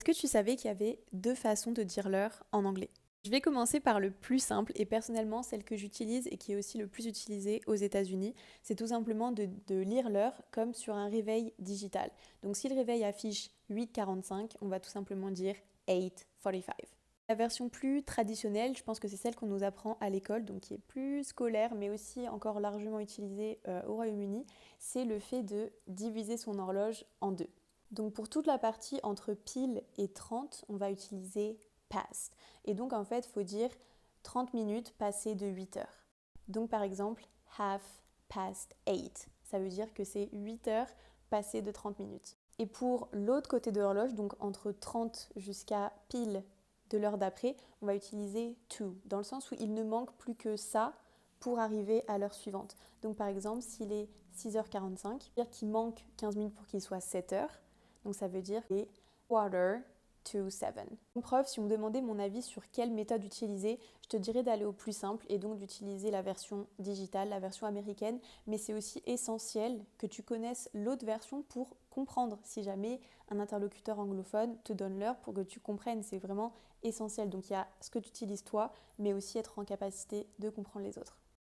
Est-ce que tu savais qu'il y avait deux façons de dire l'heure en anglais? Je vais commencer par le plus simple et personnellement celle que j'utilise et qui est aussi le plus utilisée aux États-Unis, c'est tout simplement de lire l'heure comme sur un réveil digital. Donc si le réveil affiche 8h45, on va tout simplement dire 8:45. La version plus traditionnelle, je pense que c'est celle qu'on nous apprend à l'école, donc qui est plus scolaire mais aussi encore largement utilisée au Royaume-Uni, c'est le fait de diviser son horloge en deux. Donc pour toute la partie entre pile et 30, on va utiliser past. Et donc en fait, il faut dire 30 minutes passées de 8 heures. Donc par exemple, half past 8. Ça veut dire que c'est 8 heures passées de 30 minutes. Et pour l'autre côté de l'horloge, donc entre 30 jusqu'à pile de l'heure d'après, on va utiliser to, dans le sens où il ne manque plus que ça pour arriver à l'heure suivante. Donc par exemple, s'il est 6h45, c'est-à-dire qu'il manque 15 minutes pour qu'il soit 7 heures. Donc ça veut dire qu'il est quarter to 7. Comme preuve, si on me demandait mon avis sur quelle méthode utiliser, je te dirais d'aller au plus simple et donc d'utiliser la version digitale, la version américaine. Mais c'est aussi essentiel que tu connaisses l'autre version pour comprendre si jamais un interlocuteur anglophone te donne l'heure pour que tu comprennes. C'est vraiment essentiel. Donc il y a ce que tu utilises toi, mais aussi être en capacité de comprendre les autres.